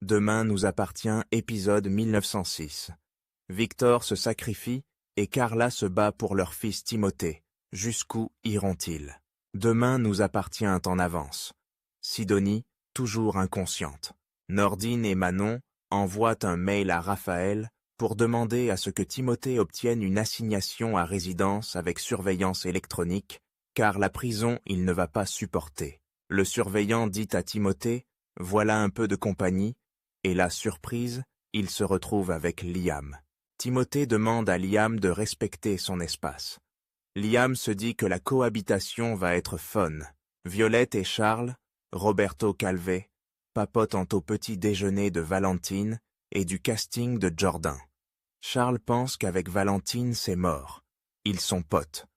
Demain nous appartient, épisode 1906. Victor se sacrifie et Carla se bat pour leur fils Timothée. Jusqu'où iront-ils? Demain nous appartient en avance. Sidonie, toujours inconsciente. Nordine et Manon envoient un mail à Raphaël pour demander à ce que Timothée obtienne une assignation à résidence avec surveillance électronique, car la prison il ne va pas supporter. Le surveillant dit à Timothée « Voilà un peu de compagnie », et la surprise, il se retrouve avec Liam. Timothée demande à Liam de respecter son espace. Liam se dit que la cohabitation va être fun. Violette et Charles, Roberto Calvé, papotent au petit déjeuner de Valentine et du casting de Jordan. Charles pense qu'avec Valentine c'est mort. Ils sont potes.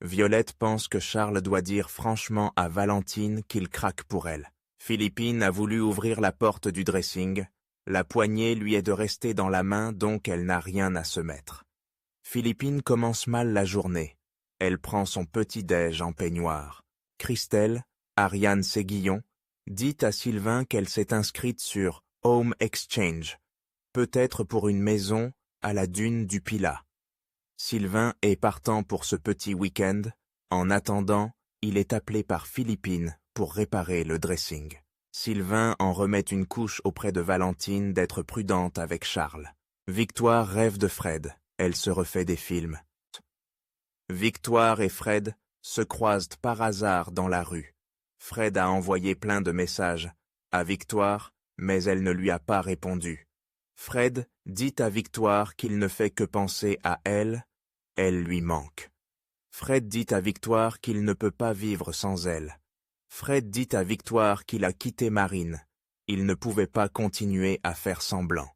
Violette pense que Charles doit dire franchement à Valentine qu'il craque pour elle. Philippine a voulu ouvrir la porte du dressing. La poignée lui est de rester dans la main, donc elle n'a rien à se mettre. Philippine commence mal la journée. Elle prend son petit-déj en peignoir. Christelle, Ariane Séguillon, dit à Sylvain qu'elle s'est inscrite sur Home Exchange, peut-être pour une maison à la dune du Pilat. Sylvain est partant pour ce petit week-end. En attendant, il est appelé par Philippine pour réparer le dressing. Sylvain en remet une couche auprès de Valentine d'être prudente avec Charles. Victoire rêve de Fred, elle se refait des films. Victoire et Fred se croisent par hasard dans la rue. Fred a envoyé plein de messages à Victoire, mais elle ne lui a pas répondu. Fred dit à Victoire qu'il ne fait que penser à elle, elle lui manque. Fred dit à Victoire qu'il ne peut pas vivre sans elle. Fred dit à Victoire qu'il a quitté Marine. Il ne pouvait pas continuer à faire semblant.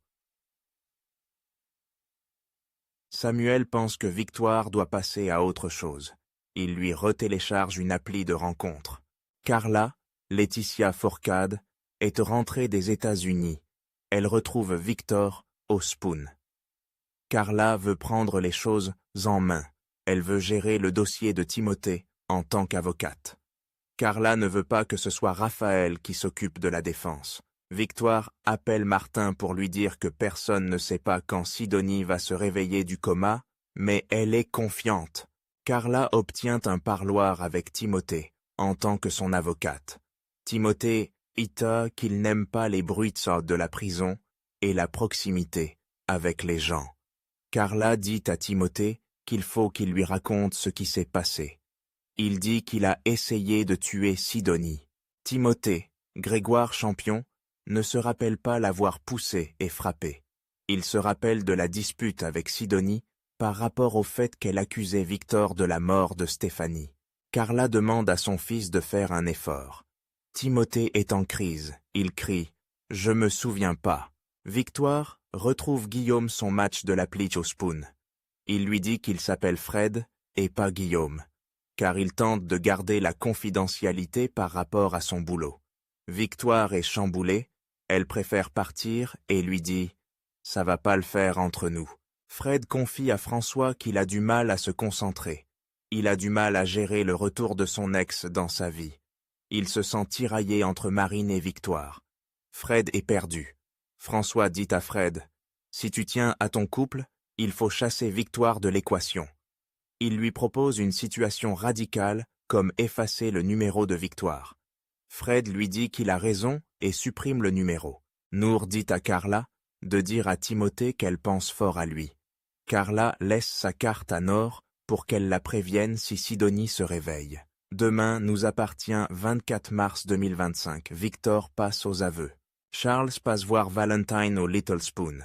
Samuel pense que Victoire doit passer à autre chose. Il lui retélécharge une appli de rencontre. Carla, Laetitia Fourcade, est rentrée des États-Unis. Elle retrouve Victor au Spoon. Carla veut prendre les choses en main. Elle veut gérer le dossier de Timothée en tant qu'avocate. Carla ne veut pas que ce soit Raphaël qui s'occupe de la défense. Victoire appelle Martin pour lui dire que personne ne sait pas quand Sidonie va se réveiller du coma, mais elle est confiante. Carla obtient un parloir avec Timothée, en tant que son avocate. Timothée dit qu'il n'aime pas les bruits de la prison et la proximité avec les gens. Carla dit à Timothée qu'il faut qu'il lui raconte ce qui s'est passé. Il dit qu'il a essayé de tuer Sidonie. Timothée, Grégoire Champion, ne se rappelle pas l'avoir poussé et frappé. Il se rappelle de la dispute avec Sidonie par rapport au fait qu'elle accusait Victor de la mort de Stéphanie. Carla demande à son fils de faire un effort. Timothée est en crise. Il crie « Je me souviens pas ». Victoire retrouve Guillaume son match de l'appli au Spoon. Il lui dit qu'il s'appelle Fred et pas Guillaume, car il tente de garder la confidentialité par rapport à son boulot. Victoire est chamboulée, elle préfère partir et lui dit « Ça va pas le faire entre nous ». Fred confie à François qu'il a du mal à se concentrer. Il a du mal à gérer le retour de son ex dans sa vie. Il se sent tiraillé entre Marine et Victoire. Fred est perdu. François dit à Fred « Si tu tiens à ton couple, il faut chasser Victoire de l'équation ». Il lui propose une situation radicale comme effacer le numéro de Victoire. Fred lui dit qu'il a raison et supprime le numéro. Nour dit à Carla de dire à Timothée qu'elle pense fort à lui. Carla laisse sa carte à Nord pour qu'elle la prévienne si Sidonie se réveille. Demain nous appartient 24 mars 2025. Victor passe aux aveux. Charles passe voir Valentine au Little Spoon.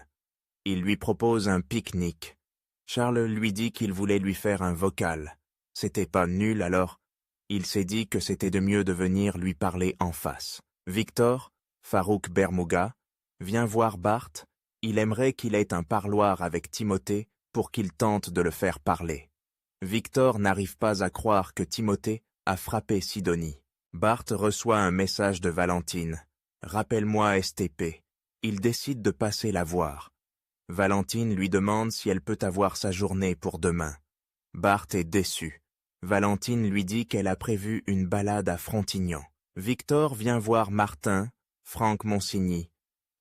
Il lui propose un pique-nique. Charles lui dit qu'il voulait lui faire un vocal. C'était pas nul alors. Il s'est dit que c'était de mieux de venir lui parler en face. Victor, Farouk Bermouga, vient voir Bart. Il aimerait qu'il ait un parloir avec Timothée pour qu'il tente de le faire parler. Victor n'arrive pas à croire que Timothée a frappé Sidonie. Bart reçoit un message de Valentine. « Rappelle-moi STP ». Il décide de passer la voir. Valentine lui demande si elle peut avoir sa journée pour demain. Bart est déçu. Valentine lui dit qu'elle a prévu une balade à Frontignan. Victor vient voir Martin, Franck Monsigny,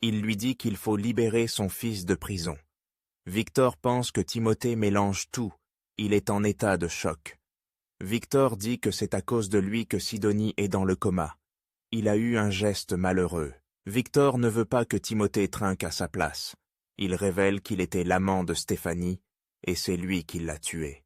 Il lui dit qu'il faut libérer son fils de prison. Victor pense que Timothée mélange tout, il est en état de choc. Victor dit que c'est à cause de lui que Sidonie est dans le coma. Il a eu un geste malheureux. Victor ne veut pas que Timothée trinque à sa place. Il révèle qu'il était l'amant de Stéphanie, et c'est lui qui l'a tué.